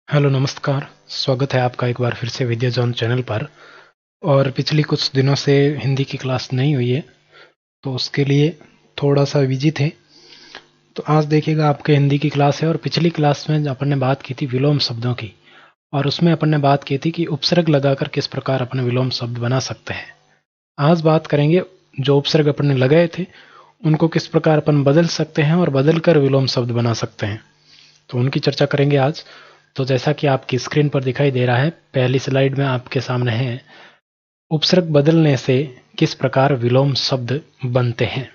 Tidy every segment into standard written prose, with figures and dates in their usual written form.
Hello नमस्कार। स्वागत है आपका एक बार फिर से विद्याजॉन चैनल पर। और पिछली कुछ दिनों से हिंदी की क्लास नहीं हुई है, तो उसके लिए थोड़ा सा बिजी थे। तो आज देखिएगा आपके हिंदी की क्लास है। और पिछली क्लास में अपन ने बात की थी विलोम शब्दों की, और उसमें अपन ने बात की थी कि उपसर्ग लगाकर किस प्रकार अपने विलोम शब्द बना सकते हैं। आज बात करेंगे जो उपसर्ग अपन ने लगाए थे उनको किस प्रकार अपन बदल सकते हैं और बदल कर विलोम शब्द बना सकते हैं, तो उनकी चर्चा करेंगे आज। तो जैसा कि आपकी स्क्रीन पर दिखाई दे रहा है, पहली स्लाइड में आपके सामने है उपसर्ग बदलने से किस प्रकार विलोम शब्द बनते हैं।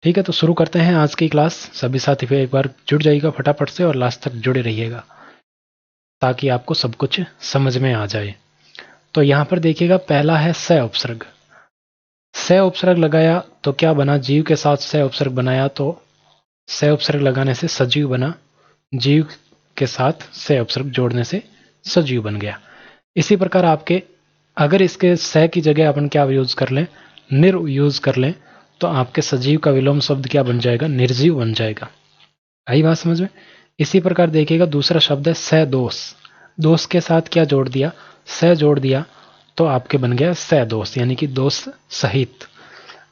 ठीक है, तो शुरू करते हैं आज की क्लास। सभी साथी फिर एक बार जुड़ जाइएगा फटाफट से और लास्ट तक जुड़े रहिएगा ताकि आपको सब कुछ समझ में आ जाए। तो यहां पर देखिएगा, पहला है स उपसर्ग। स उपसर्ग लगाया तो क्या बना, जीव के साथ स उपसर्ग बनाया तो स उपसर्ग लगाने से सजीव बना, जीव के साथ स उपसर्ग जोड़ने से सजीव बन गया। इसी प्रकार आपके अगर इसके स की जगह अपन क्या यूज कर लें, निर यूज कर लें, तो आपके सजीव का विलोम शब्द क्या बन जाएगा, निर्जीव बन जाएगा। आई बात समझ में। इसी प्रकार देखिएगा दूसरा शब्द है सदोष। दोष के साथ क्या जोड़ दिया, स जोड़ दिया, तो आपके बन गया सदोष, यानी कि दोष सहित।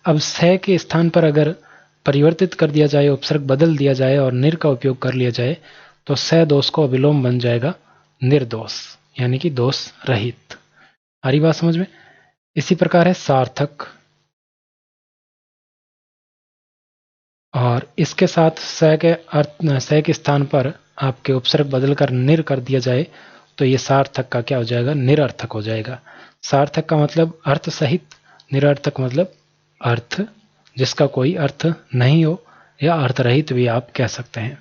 अब स के स्थान पर अगर परिवर्तित कर दिया जाए, उपसर्ग बदल दिया जाए और निर का उपयोग कर लिया जाए, तो सदोष को विलोम बन जाएगा निर्दोष, यानी कि दोष रहित। आ रही बात समझ में। इसी प्रकार है सार्थक, और इसके साथ स के स्थान पर आपके उपसर्ग बदलकर निर कर दिया जाए तो ये सार्थक का क्या हो जाएगा, निरर्थक हो जाएगा। सार्थक का मतलब अर्थ सहित, निरर्थक मतलब अर्थ जिसका कोई अर्थ नहीं हो, या अर्थ रहित भी आप कह सकते हैं।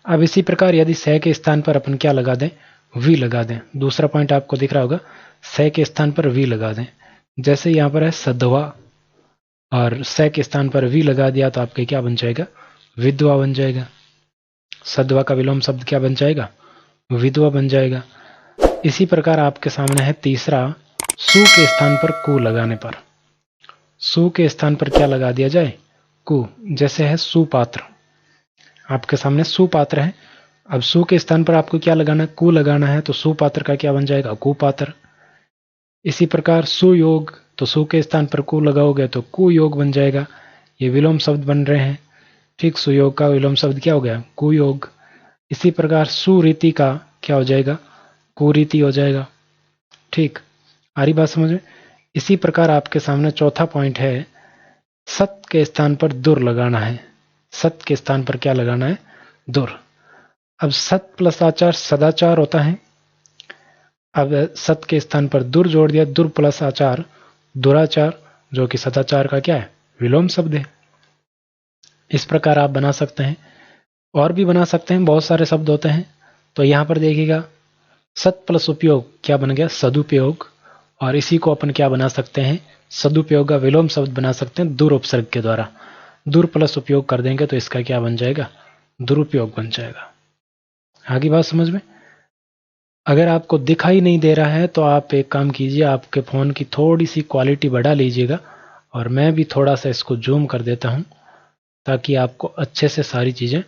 अब इसी प्रकार यदि स के स्थान पर अपन क्या लगा दें, वी लगा दें। दूसरा पॉइंट आपको दिख रहा होगा, स के स्थान पर वी लगा दें। जैसे यहां पर है सधवा, और स के स्थान पर वी लगा दिया तो आपके क्या बन जाएगा, विधवा बन जाएगा। सधवा का विलोम शब्द क्या बन जाएगा, विधवा बन जाएगा। इसी प्रकार आपके सामने है तीसरा, सु के स्थान पर कु लगाने पर। सु के स्थान पर क्या लगा दिया जाए, कु। जैसे है सुपात्र, आपके सामने सुपात्र है। अब सु के स्थान पर आपको क्या लगाना है, कु लगाना है, तो सुपात्र का क्या बन जाएगा, कुपात्र। इसी प्रकार सुयोग, तो सु के स्थान पर कु लगाओगे तो कुयोग बन जाएगा। ये विलोम शब्द बन रहे हैं। ठीक, सुयोग का विलोम शब्द क्या हो गया, कुयोग। इसी प्रकार सुरीति का क्या हो जाएगा, कुरीति हो जाएगा। ठीक, आ रही बात समझ में। इसी प्रकार आपके सामने चौथा पॉइंट है, सत के स्थान पर दुर लगाना है। सत के स्थान पर क्या लगाना है, दुर। अब सत प्लस आचार सदाचार होता है। अब सत के स्थान पर दुर जोड़ दिया, दुर प्लस आचार दुराचार, जो कि सदाचार का क्या है, विलोम शब्द है। इस प्रकार आप बना सकते हैं, और भी बना सकते हैं, बहुत सारे शब्द होते हैं। तो यहां पर देखिएगा, सत प्लस उपयोग क्या बन गया, सदुपयोग। और इसी को अपन क्या बना सकते हैं, सदुपयोग का विलोम शब्द बना सकते हैं दुर उपसर्ग के द्वारा। दुर प्लस उपयोग कर देंगे तो इसका क्या बन जाएगा, दुरुपयोग बन जाएगा। आगे बात समझ में। अगर आपको दिखाई नहीं दे रहा है तो आप एक काम कीजिए, आपके फ़ोन की थोड़ी सी क्वालिटी बढ़ा लीजिएगा, और मैं भी थोड़ा सा इसको जूम कर देता हूं ताकि आपको अच्छे से सारी चीज़ें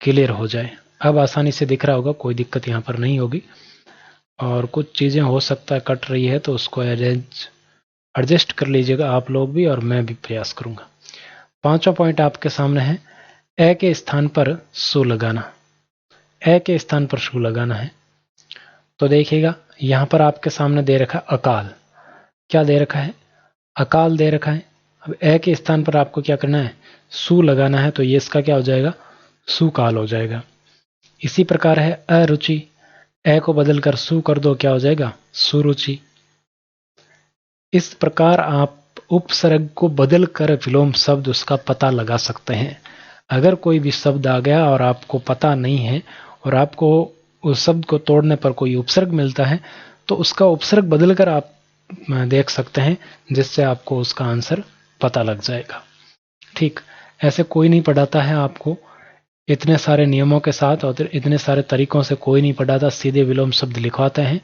क्लियर हो जाए। अब आसानी से दिख रहा होगा, कोई दिक्कत यहाँ पर नहीं होगी। और कुछ चीज़ें हो सकता है कट रही है, तो उसको एडजस्ट कर लीजिएगा आप लोग भी, और मैं भी प्रयास करूँगा। पांचवा पॉइंट आपके सामने है, ए के स्थान पर सु लगाना। ए के स्थान पर सु लगाना है। तो देखिएगा, यहां पर आपके सामने दे रखा है अकाल। क्या दे रखा है, अकाल दे रखा है। अब ए के स्थान पर आपको क्या करना है, सु लगाना है, तो ये इसका क्या हो जाएगा, सुकाल हो जाएगा। इसी प्रकार है अरुचि, ए को बदलकर सु कर दो, क्या हो जाएगा, सुरुचि। इस प्रकार आप उपसर्ग को बदलकर विलोम शब्द उसका पता लगा सकते हैं। अगर कोई भी शब्द आ गया और आपको पता नहीं है, और आपको उस शब्द को तोड़ने पर कोई उपसर्ग मिलता है, तो उसका उपसर्ग बदलकर आप देख सकते हैं, जिससे आपको उसका आंसर पता लग जाएगा। ठीक, ऐसे कोई नहीं पढ़ाता है आपको इतने सारे नियमों के साथ, और इतने सारे तरीकों से कोई नहीं पढ़ाता, सीधे विलोम शब्द लिखवाते हैं।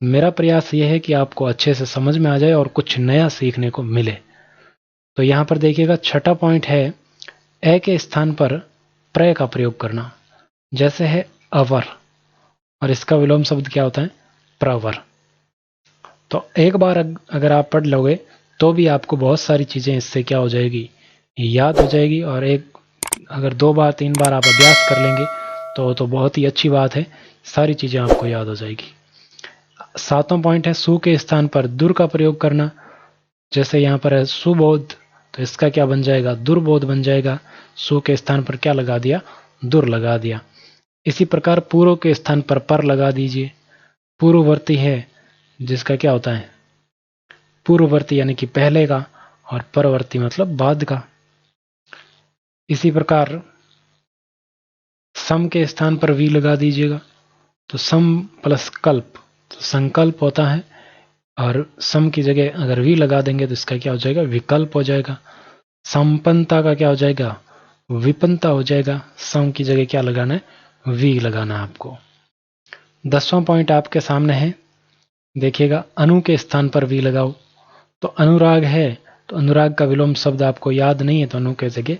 मेरा प्रयास यह है कि आपको अच्छे से समझ में आ जाए और कुछ नया सीखने को मिले। तो यहां पर देखिएगा, छठा पॉइंट है, ए के स्थान पर प्रय का प्रयोग करना। जैसे है अवर, और इसका विलोम शब्द क्या होता है? प्रवर। तो एक बार अगर आप पढ़ लोगे तो भी आपको बहुत सारी चीज़ें इससे क्या हो जाएगी, याद हो जाएगी। और एक अगर 2 बार 3 बार आप अभ्यास कर लेंगे तो बहुत ही अच्छी बात है, सारी चीज़ें आपको याद हो जाएगी। 7वां पॉइंट है सु के स्थान पर दुर का प्रयोग करना। जैसे यहाँ पर है सुबोध, तो इसका क्या बन जाएगा? दुर्बोध बन जाएगा। सु के स्थान पर क्या लगा दिया? दुर लगा दिया। इसी प्रकार पूर्व के स्थान पर लगा दीजिए। पूर्ववर्ती है जिसका क्या होता है? पूर्ववर्ती यानी कि पहले का, और परवर्ती मतलब बाद का। इसी प्रकार सम के स्थान पर वी लगा दीजिएगा। तो सम प्लस कल्प, तो संकल्प होता है, और सम की जगह अगर वी लगा देंगे तो इसका क्या हो जाएगा? विकल्प हो जाएगा। संपन्नता का क्या हो जाएगा? विपन्नता हो जाएगा। सम की जगह क्या लगाना है? वी लगाना है आपको। 10वां पॉइंट आपके सामने है, देखिएगा अनु के स्थान पर वी लगाओ। तो अनुराग है, तो अनुराग का विलोम शब्द आपको याद नहीं है, तो अनु के जगह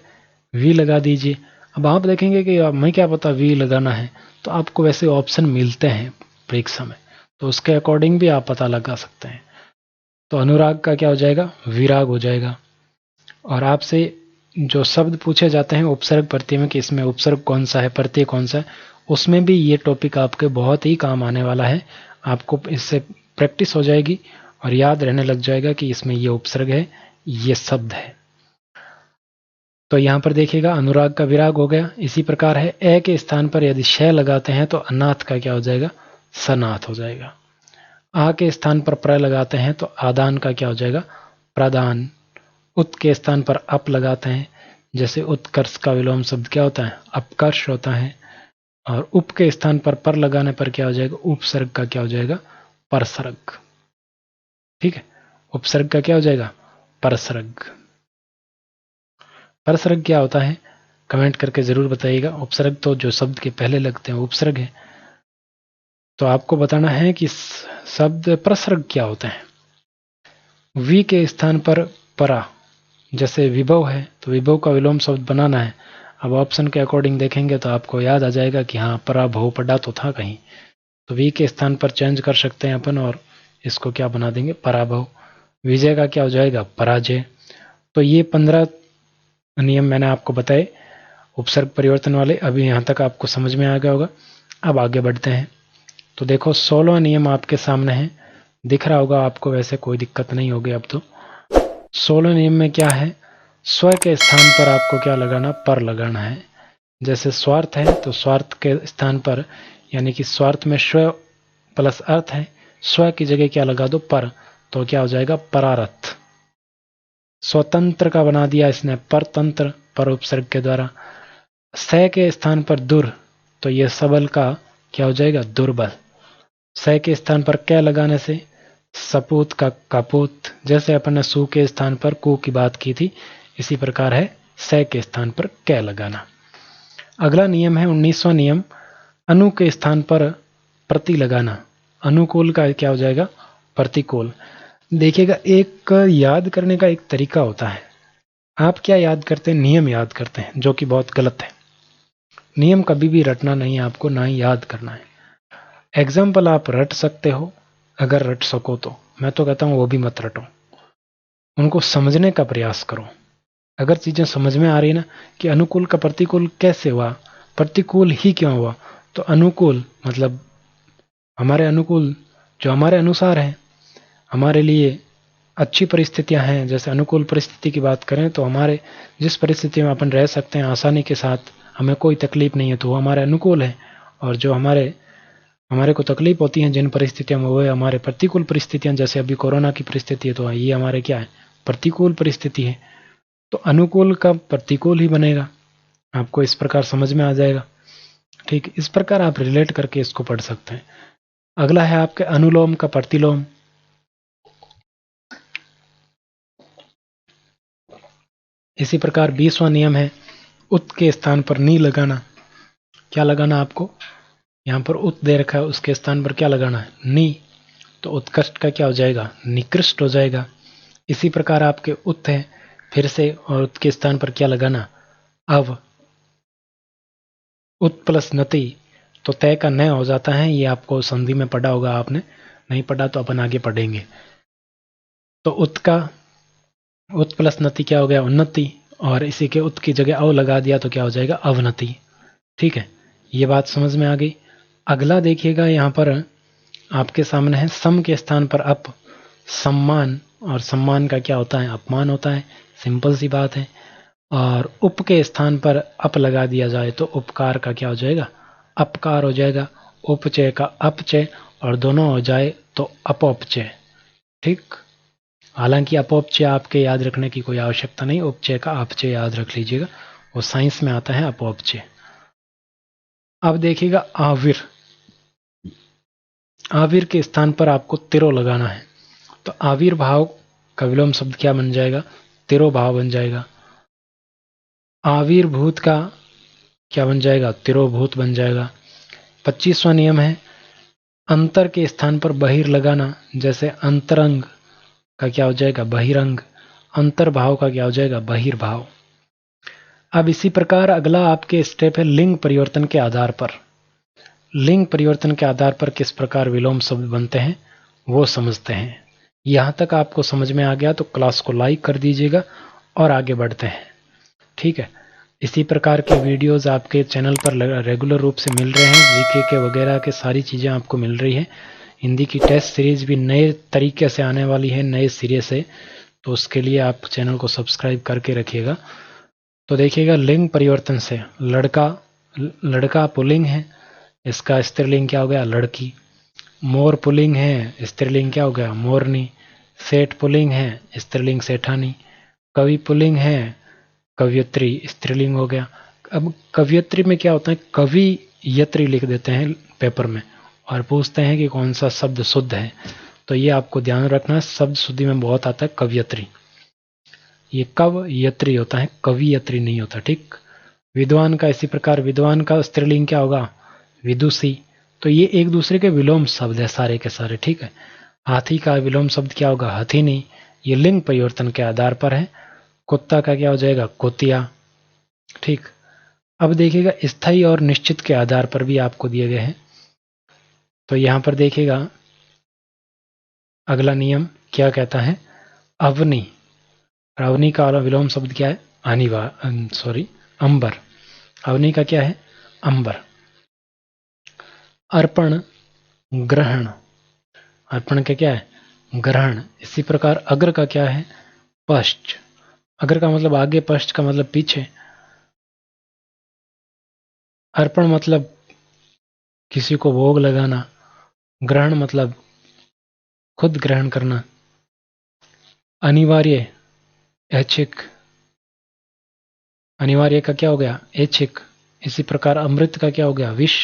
वी लगा दीजिए। अब आप देखेंगे कि मैं क्या पता वी लगाना है, तो आपको वैसे ऑप्शन मिलते हैं परीक्षा में, तो उसके अकॉर्डिंग भी आप पता लगा सकते हैं। तो अनुराग का क्या हो जाएगा? विराग हो जाएगा। और आपसे जो शब्द पूछे जाते हैं उपसर्ग प्रत्यय में कि इसमें उपसर्ग कौन सा है, प्रत्यय कौन सा है, उसमें भी ये टॉपिक आपके बहुत ही काम आने वाला है। आपको इससे प्रैक्टिस हो जाएगी और याद रहने लग जाएगा कि इसमें ये उपसर्ग है, ये शब्द है। तो यहाँ पर देखिएगा अनुराग का विराग हो गया। इसी प्रकार है ए के स्थान पर यदि श लगाते हैं तो अनाथ का क्या हो जाएगा? सनाथ हो जाएगा। आ के स्थान पर प्र लगाते हैं तो आदान का क्या हो जाएगा? प्रदान। उत के स्थान पर अप लगाते हैं, जैसे उत्कर्ष का विलोम शब्द क्या होता है? अपकर्ष होता है। और उप के स्थान पर लगाने पर क्या हो जाएगा? उपसर्ग का क्या हो जाएगा? परसर्ग। ठीक है, उपसर्ग का क्या हो जाएगा? परसर्ग। परसर्ग क्या होता है? कमेंट करके जरूर बताइएगा। उपसर्ग तो जो शब्द के पहले लगते हैं उपसर्ग है। तो आपको बताना है कि शब्द प्रसर्ग क्या होता है। वी के स्थान पर परा, जैसे विभव है तो विभव का विलोम शब्द बनाना है। अब ऑप्शन के अकॉर्डिंग देखेंगे तो आपको याद आ जाएगा कि हाँ पराभव पड़ा तो था कहीं, तो वी के स्थान पर चेंज कर सकते हैं अपन और इसको क्या बना देंगे? पराभव। विजय का क्या हो जाएगा? पराजय। तो ये 15 नियम मैंने आपको बताए उपसर्ग परिवर्तन वाले। अभी यहाँ तक आपको समझ में आ गया होगा। अब आगे बढ़ते हैं। तो देखो 16वां नियम आपके सामने है, दिख रहा होगा आपको, वैसे कोई दिक्कत नहीं होगी अब तो। 16वें नियम में क्या है? स्व के स्थान पर आपको क्या लगाना? पर लगाना है। जैसे स्वार्थ है तो स्वार्थ के स्थान पर, यानी कि स्वार्थ में स्व प्लस अर्थ है, स्व की जगह क्या लगा दो? पर, तो क्या हो जाएगा? परारथ। स्वतंत्र का बना दिया इसने परतंत्र, पर उपसर्ग के द्वारा। स के स्थान पर दुर, तो ये सबल का क्या हो जाएगा? दुर्बल। स के स्थान पर कै लगाने से सपूत का कपूत। जैसे अपन ने सु के स्थान पर कु की बात की थी, इसी प्रकार है स के स्थान पर कै लगाना। अगला नियम है 19वां नियम, अनु के स्थान पर प्रति लगाना। अनुकूल का क्या हो जाएगा? प्रतिकूल। देखिएगा एक याद करने का एक तरीका होता है। आप क्या याद करते हैं? नियम याद करते हैं, जो कि बहुत गलत है। नियम कभी भी रटना नहीं है आपको, ना ही याद करना है। एग्जाम्पल आप रट सकते हो अगर रट सको तो, मैं तो कहता हूं वो भी मत रटो, उनको समझने का प्रयास करो। अगर चीजें समझ में आ रही ना कि अनुकूल का प्रतिकूल कैसे हुआ, प्रतिकूल ही क्यों हुआ, तो अनुकूल मतलब हमारे अनुकूल, जो हमारे अनुसार है, हमारे लिए अच्छी परिस्थितियां हैं। जैसे अनुकूल परिस्थिति की बात करें तो हमारे जिस परिस्थिति में अपन रह सकते हैं आसानी के साथ, हमें कोई तकलीफ नहीं है, तो वो हमारे अनुकूल है। और जो हमारे को तकलीफ होती है जिन परिस्थितियों में, वो है हमारे प्रतिकूल परिस्थितियां। जैसे अभी कोरोना की परिस्थिति है तो ये हमारे क्या है? प्रतिकूल परिस्थिति है। तो अनुकूल का प्रतिकूल ही बनेगा। आपको इस प्रकार समझ में आ जाएगा। ठीक, इस प्रकार आप रिलेट करके इसको पढ़ सकते हैं। अगला है आपके अनुलोम का प्रतिलोम। इसी प्रकार 20वां नियम है उत के स्थान पर नी लगाना। क्या लगाना आपको? यहां पर उत दे रखा है, उसके स्थान पर क्या लगाना है? नी। तो उत्कृष्ट का क्या हो जाएगा? निकृष्ट हो जाएगा। इसी प्रकार आपके उत है फिर से, और उत के स्थान पर क्या लगाना? अव। उत प्लस नति, तो तय का नय हो जाता है। ये आपको संधि में पढ़ा होगा आपने, नहीं पढ़ा तो अपन आगे पढ़ेंगे। तो उत का उत प्लस नति क्या हो गया? उन्नति, और इसी के उत की जगह अव लगा दिया तो क्या हो जाएगा? अवनति। ठीक है, ये बात समझ में आ गई। अगला देखिएगा, यहाँ पर आपके सामने है सम के स्थान पर अप, सम्मान, और सम्मान का क्या होता है? अपमान होता है, सिंपल सी बात है। और उप के स्थान पर अप लगा दिया जाए तो उपकार का क्या हो जाएगा? अपकार हो जाएगा। उपचय का अपचय, और दोनों हो जाए तो अपोपचय। ठीक, हालांकि अपोपचय आपके याद रखने की कोई आवश्यकता नहीं, उपचय का अपचय याद रख लीजिएगा, वो साइंस में आता है अपोपचय। अब देखिएगा आविर, आविर के स्थान पर आपको तिरो लगाना है, तो आविर्भाव का विलोम शब्द क्या बन जाएगा? तिरोभाव बन जाएगा। आविर्भूत का क्या बन जाएगा? तिरोभूत बन जाएगा। 25वां नियम है अंतर के स्थान पर बहिर लगाना, जैसे अंतरंग का क्या हो जाएगा? बहिरंग। अंतर्भाव का क्या हो जाएगा? बहिर्भाव। अब इसी प्रकार अगला आपके स्टेप है लिंग परिवर्तन के आधार पर। लिंग परिवर्तन के आधार पर किस प्रकार विलोम शब्द बनते हैं वो समझते हैं। यहां तक आपको समझ में आ गया तो क्लास को लाइक कर दीजिएगा और आगे बढ़ते हैं। ठीक है, इसी प्रकार के वीडियोस आपके चैनल पर रेगुलर रूप से मिल रहे हैं। जीके के वगैरह के सारी चीज़ें आपको मिल रही हैं। हिंदी की टेस्ट सीरीज भी नए तरीके से आने वाली है, नए सिरे से, तो उसके लिए आप चैनल को सब्सक्राइब करके रखिएगा। तो देखिएगा लिंग परिवर्तन से लड़का, लड़का पुल्लिंग है, इसका स्त्रीलिंग क्या हो गया? लड़की। मोर पुल्लिंग है, स्त्रीलिंग क्या हो गया? मोरनी। सेठ पुल्लिंग है, स्त्रीलिंग सेठानी। कवि पुल्लिंग है, कवयित्री, स्त्रीलिंग हो गया। अब कवयित्री में क्या होता है? कवि यत्री लिख देते हैं पेपर में और पूछते हैं कि कौन सा शब्द शुद्ध है, तो ये आपको ध्यान रखना है, शब्द शुद्धि में बहुत आता है कवयित्री। ये कवयित्री होता है, कवियत्री नहीं होता। ठीक, विद्वान का इसी प्रकार, विद्वान का स्त्रीलिंग क्या होगा? विदुषी। तो ये एक दूसरे के विलोम शब्द है सारे के सारे। ठीक है, हाथी का विलोम शब्द क्या होगा? हथिनी। ये लिंग परिवर्तन के आधार पर है। कुत्ता का क्या हो जाएगा? कुतिया। ठीक, अब देखिएगा स्थायी और निश्चित के आधार पर भी आपको दिए गए हैं। तो यहां पर देखिएगा अगला नियम क्या कहता है? अवनी। अवनी का विलोम शब्द क्या है? अंबर। अवनी का क्या है? अंबर। अर्पण, ग्रहण। अर्पण का क्या है? ग्रहण। इसी प्रकार अग्र का क्या है? पश्च। अग्र का मतलब आगे, पश्च का मतलब पीछे। अर्पण मतलब किसी को भोग लगाना, ग्रहण मतलब खुद ग्रहण करना। अनिवार्य, ऐच्छिक। अनिवार्य का क्या हो गया? ऐच्छिक। इसी प्रकार अमृत का क्या हो गया? विष।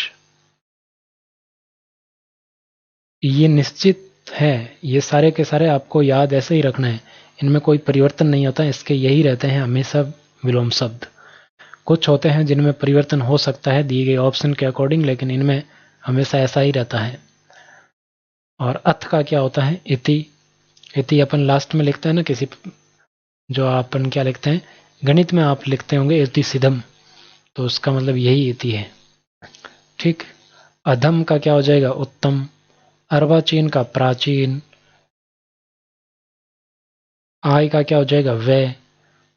ये निश्चित है, ये सारे के सारे आपको याद ऐसे ही रखना है, इनमें कोई परिवर्तन नहीं होता, इसके यही रहते हैं हमेशा विलोम शब्द। कुछ होते हैं जिनमें परिवर्तन हो सकता है दिए गए ऑप्शन के अकॉर्डिंग, लेकिन इनमें हमेशा ऐसा ही रहता है। और अथ का क्या होता है? इति। इति अपन लास्ट में लिखते हैं ना किसी, जो अपन क्या लिखते हैं गणित में, आप लिखते होंगे इति सिधम, तो उसका मतलब यही इति है। ठीक, अधम का क्या हो जाएगा? उत्तम। अर्वाचीन का प्राचीन। आय का क्या हो जाएगा? व्यय।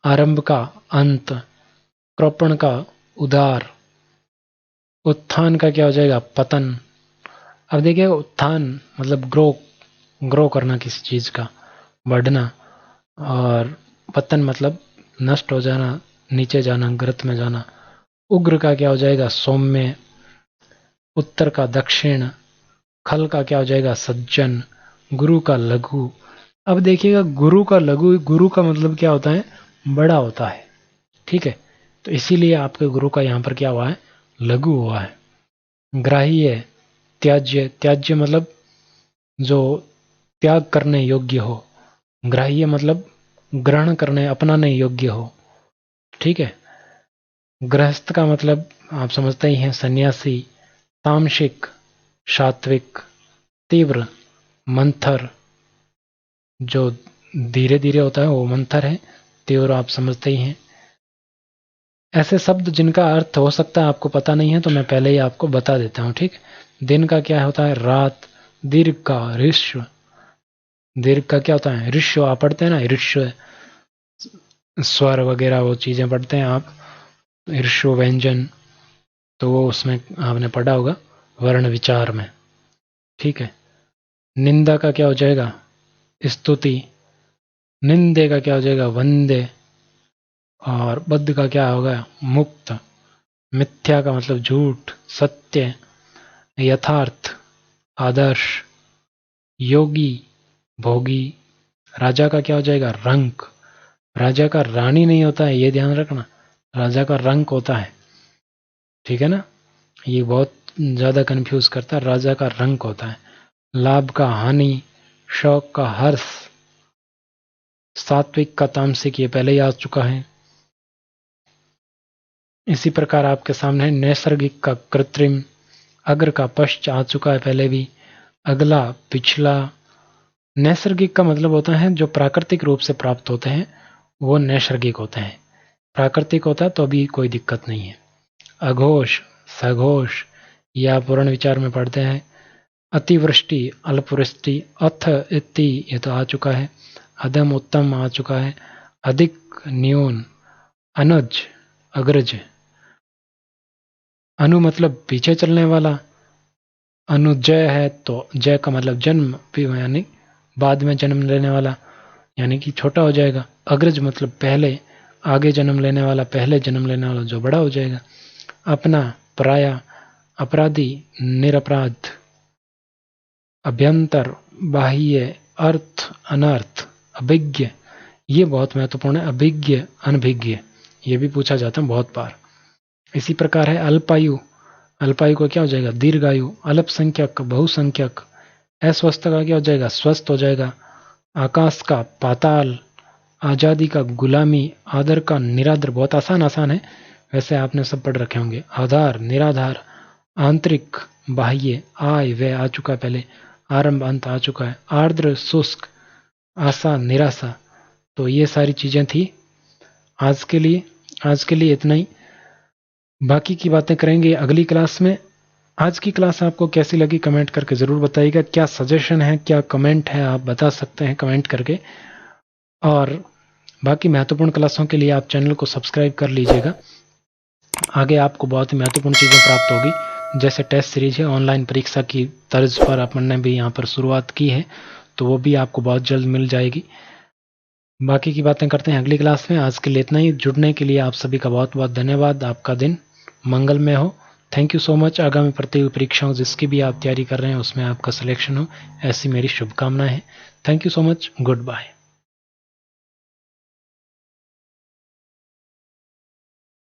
आरंभ का अंत। कृपण का उदार। उत्थान का क्या हो जाएगा? पतन। अब देखिए उत्थान मतलब ग्रो, ग्रो करना किसी चीज का, बढ़ना। और पतन मतलब नष्ट हो जाना, नीचे जाना, गर्त में जाना। उग्र का क्या हो जाएगा? सौम्य। उत्तर का दक्षिण। खल का क्या हो जाएगा? सज्जन। गुरु का लघु। अब देखिएगा गुरु का लघु, गुरु का मतलब क्या होता है? बड़ा होता है। ठीक है, तो इसीलिए आपके गुरु का यहां पर क्या हुआ है? लघु हुआ है। ग्राह्य, त्याज्य। त्याज्य मतलब जो त्याग करने योग्य हो। ग्राह्य मतलब ग्रहण करने, अपनाने योग्य हो। ठीक है, गृहस्थ का मतलब आप समझते ही हैं, सन्यासी। तामसिक, सात्विक। तीव्र, मंथर, जो धीरे धीरे होता है वो मंथर है। तीव्र आप समझते ही हैं। ऐसे शब्द जिनका अर्थ हो सकता है आपको पता नहीं है, तो मैं पहले ही आपको बता देता हूँ, ठीक। दिन का क्या होता है? रात। दीर्घ का ऋष्व। दीर्घ का क्या होता है? ऋष्व। आप पढ़ते हैं ना ऋष्व, स्वर वगैरह वो चीजें पढ़ते हैं आप, ऋष्व व्यंजन, तो वो उसमें आपने पढ़ा होगा वर्ण विचार में, ठीक है। निंदा का क्या हो जाएगा? स्तुति। निंदे का क्या हो जाएगा? वंदे। और बद्ध का क्या होगा? मुक्त। मिथ्या का मतलब झूठ, सत्य, यथार्थ, आदर्श, योगी, भोगी। राजा का क्या हो जाएगा? रंक। राजा का रानी नहीं होता है, ये ध्यान रखना, राजा का रंक होता है, ठीक है ना। ये बहुत ज्यादा कंफ्यूज करता है, राजा का रंक होता है। लाभ का हानि, शौक का हर्ष, सात्विक का तामसिक, ये पहले ही आ चुका है। इसी प्रकार आपके सामने नैसर्गिक का कृत्रिम, अग्र का पश्च आ चुका है पहले भी, अगला पिछला। नैसर्गिक का मतलब होता है जो प्राकृतिक रूप से प्राप्त होते हैं, वो नैसर्गिक होते हैं। प्राकृतिक होता है तो अभी कोई दिक्कत नहीं है। अघोष, सघोष, या पूर्ण विचार में पढ़ते हैं। अतिवृष्टि, अल्पवृष्टि, अथ, इति, ये तो आ चुका है। अधम, उत्तम आ चुका है। अधिक, न्यून, अनुज, अग्रज। अनु मतलब पीछे चलने वाला, अनुजय है तो जय का मतलब जन्म, यानी बाद में जन्म लेने वाला, यानी कि छोटा हो जाएगा। अग्रज मतलब पहले, आगे जन्म लेने वाला, पहले जन्म लेने वाला जो बड़ा हो जाएगा। अपना, पराया, अपराधी, निरपराध, अभ्यंतर, बाह्य, अर्थ, अनर्थ, अभिज्ञ। ये बहुत महत्वपूर्ण है, अभिज्ञ, अनभिज्ञ, ये भी पूछा जाता है बहुत बार। इसी प्रकार है अल्पायु। अल्पायु को क्या हो जाएगा? दीर्घायु। अल्पसंख्यक, बहुसंख्यक। अस्वस्थ का क्या हो जाएगा? स्वस्थ हो जाएगा। आकाश का पाताल, आजादी का गुलामी, आदर का निरादर। बहुत आसान आसान है, वैसे आपने सब पढ़ रखे होंगे। आधार, निराधार, आंतरिक, बाह्य, आय व्यय आ चुका है पहले, आरंभ अंत आ चुका है। आर्द्र, शुष्क, आशा, निराशा। तो ये सारी चीजें थी आज के लिए। आज के लिए इतना ही, बाकी की बातें करेंगे अगली क्लास में। आज की क्लास आपको कैसी लगी कमेंट करके ज़रूर बताइएगा। क्या सजेशन है, क्या कमेंट है, आप बता सकते हैं कमेंट करके। और बाकी महत्वपूर्ण क्लासों के लिए आप चैनल को सब्सक्राइब कर लीजिएगा। आगे आपको बहुत ही महत्वपूर्ण चीज़ें प्राप्त होगी, जैसे टेस्ट सीरीज है, ऑनलाइन परीक्षा की तर्ज पर अपन ने भी यहाँ पर शुरुआत की है, तो वो भी आपको बहुत जल्द मिल जाएगी। बाकी की बातें करते हैं अगली क्लास में। आज के लिए इतना ही। जुड़ने के लिए आप सभी का बहुत बहुत धन्यवाद। आपका दिन मंगलमय हो। Thank you so much. आगामी प्रतियोगी परीक्षाओं जिसकी भी आप तैयारी कर रहे हैं उसमें आपका सिलेक्शन हो, ऐसी मेरी शुभकामनाएं हैं। Thank you so much. Good bye.